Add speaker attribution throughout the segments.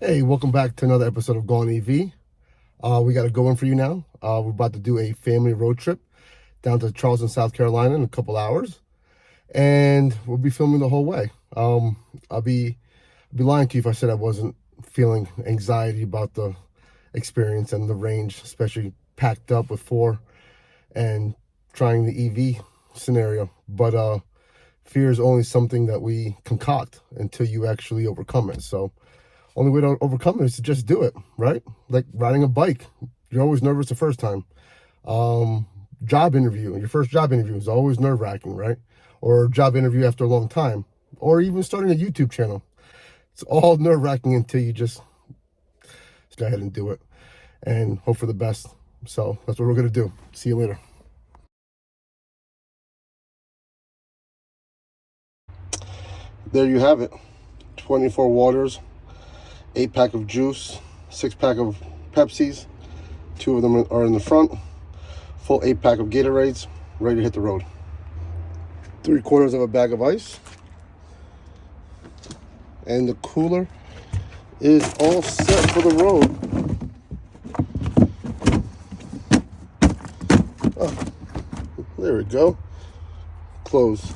Speaker 1: Hey, welcome back to another episode of Gone EV. We got a go in for you now. We're about to do a family road trip down to Charleston, South Carolina in a couple hours, and we'll be filming the whole way. I'll be lying to you if I said I wasn't feeling anxiety about the experience and the range, especially packed up with four and trying the EV scenario. But fear is only something that we concoct until you actually overcome it. So only way to overcome it is to just do it, right? Like riding a bike. You're always nervous the first time. Um, Job interview. Your first job interview is always nerve wracking, right? Or job interview after a long time. Or even starting a YouTube channel. It's all nerve wracking until you just go ahead and do it and hope for the best. So that's what we're going to do. See you later. There you have it. 24 waters, 8-pack of juice, 6-pack of Pepsis. 2 of them are in the front. Full 8-pack of Gatorades, ready to hit the road. 3/4 of a bag of ice. And the cooler is all set for the road. Oh, there we go. Closed.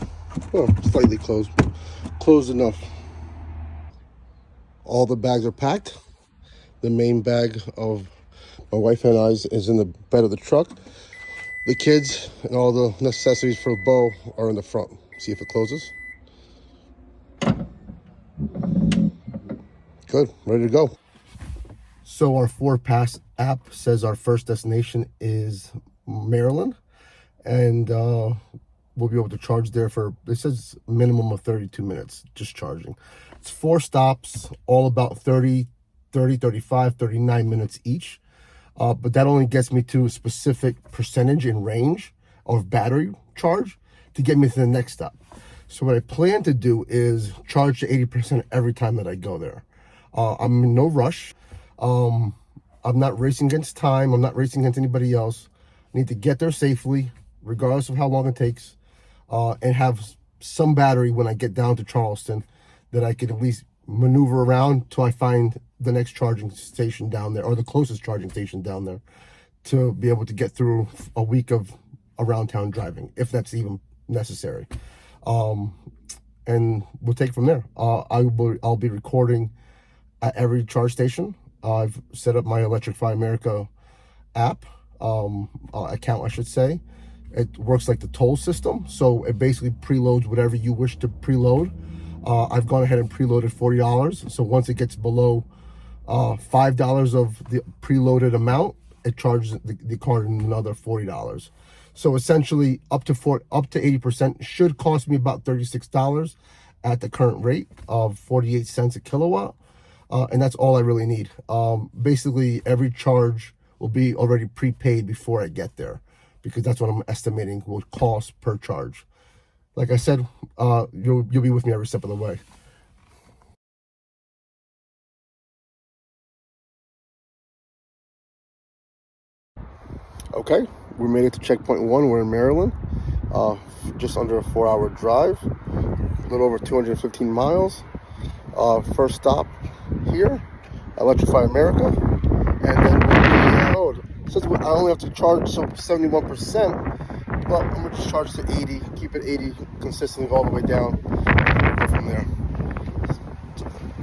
Speaker 1: Oh, slightly closed. Closed enough. All the bags are packed. The main bag of my wife and I's is in the bed of the truck. The kids and all the necessities for Bo are in the front. See if it closes. Good, ready to go. So our Ford Pass app says our first destination is Maryland, and we'll be able to charge there for, it says minimum of 32 minutes just charging. It's 4 stops, all about 30, 35, 39 minutes each. But that only gets me to a specific percentage in range of battery charge to get me to the next stop. So what I plan to do is charge to 80% every time that I go there. I'm in no rush. I'm not racing against time. I'm not racing against anybody else. I need to get there safely, regardless of how long it takes, and have some battery when I get down to Charleston that I can at least maneuver around till I find the next charging station down there, or the closest charging station down there, to be able to get through a week of around town driving, if that's even necessary. And we'll take it from there. I'll be recording at every charge station. I've set up my Electrify America app, account, I should say. It works like the toll system, so it basically preloads whatever you wish to preload. I've gone ahead and preloaded $40. So once it gets below $5 of the preloaded amount, it charges the card another $40. So essentially, up to 80% should cost me about $36 at the current rate of 48 cents a kilowatt, and that's all I really need. Basically, every charge will be already prepaid before I get there, because that's what I'm estimating will cost per charge. Like I said, you'll be with me every step of the way. Okay, we made it to checkpoint 1. We're in Maryland. Just under a 4-hour drive, a little over 215 miles. First stop here, Electrify America, and then we'll be on the road. Since I only have to charge 71%, but I'm gonna just charge to 80, keep it 80 consistently all the way down, and go from there.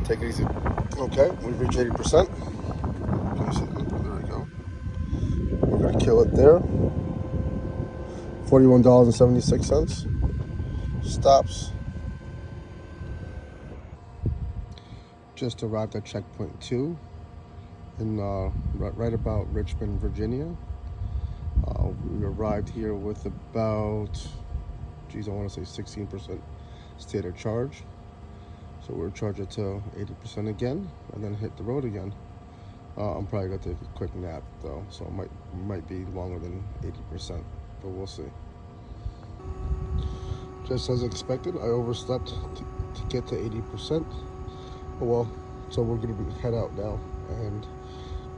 Speaker 1: Take it easy. Okay, we reach 80%. Can you see? There we go. We're gonna kill it there. $41.76. Stops. Just arrived at checkpoint 2 in right about Richmond, Virginia. We arrived here with about, I want to say 16% state of charge. So we'll charge it to 80% again, and then hit the road again. I'm probably gonna take a quick nap though, so it might be longer than 80%, but we'll see. Just as expected, I overslept to get to 80%. Oh well, so we're gonna head out now and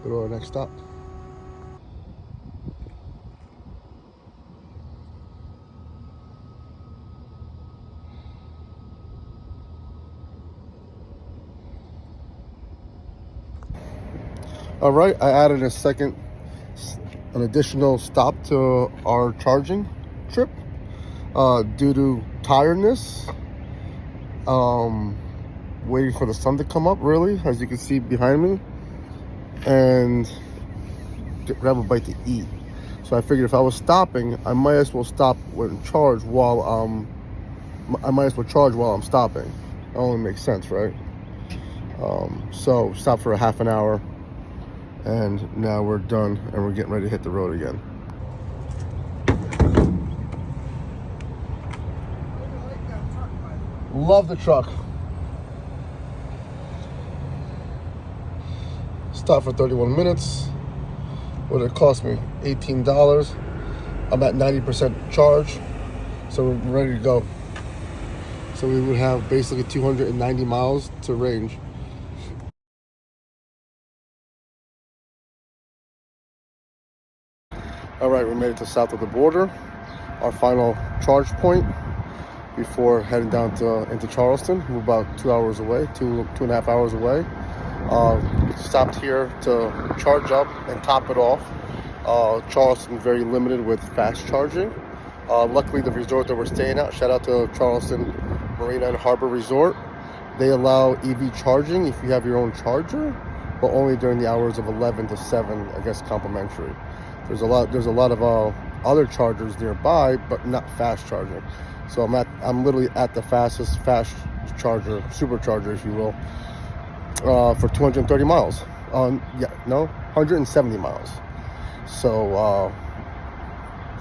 Speaker 1: go to our next stop. All right, I added an additional stop to our charging trip due to tiredness. Waiting for the sun to come up, really, as you can see behind me, and grab a bite to eat. So I figured if I was stopping, I might as well stop when charge while I might as well charge while I'm stopping. That only makes sense, right? So stop for a half an hour, and now we're done, and we're getting ready to hit the road again. Love the truck. Stop for 31 minutes. What did it cost me? $18. I'm at 90% charge, so we're ready to go. So we would have basically 290 miles to range. All right, we made it to south of the border, our final charge point before heading down into Charleston. We're about 2 hours away, two and a half hours away. Stopped here to charge up and top it off. Charleston very limited with fast charging. Luckily, the resort that we're staying at, shout out to Charleston Marina and Harbor Resort, they allow EV charging if you have your own charger, but only during the hours of 11 to 7, I guess, complimentary. There's a lot of other chargers nearby, but not fast charging. So I'm literally at the fastest fast charger, supercharger, if you will, for 230 miles. 170 miles. So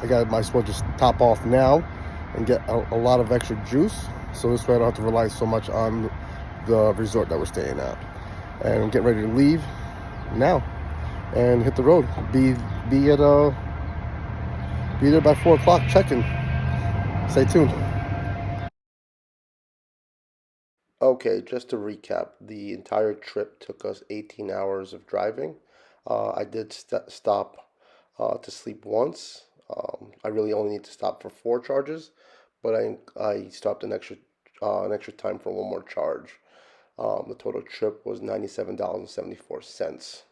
Speaker 1: I might as well just top off now and get a lot of extra juice. So this way I don't have to rely so much on the resort that we're staying at. And get ready to leave now and hit the road. Be there by 4 o'clock. Check-in. Stay tuned. Okay, just to recap, the entire trip took us 18 hours of driving. I did stop to sleep once. I really only need to stop for 4 charges, but I stopped an extra time for one more charge. The total trip was $97.74.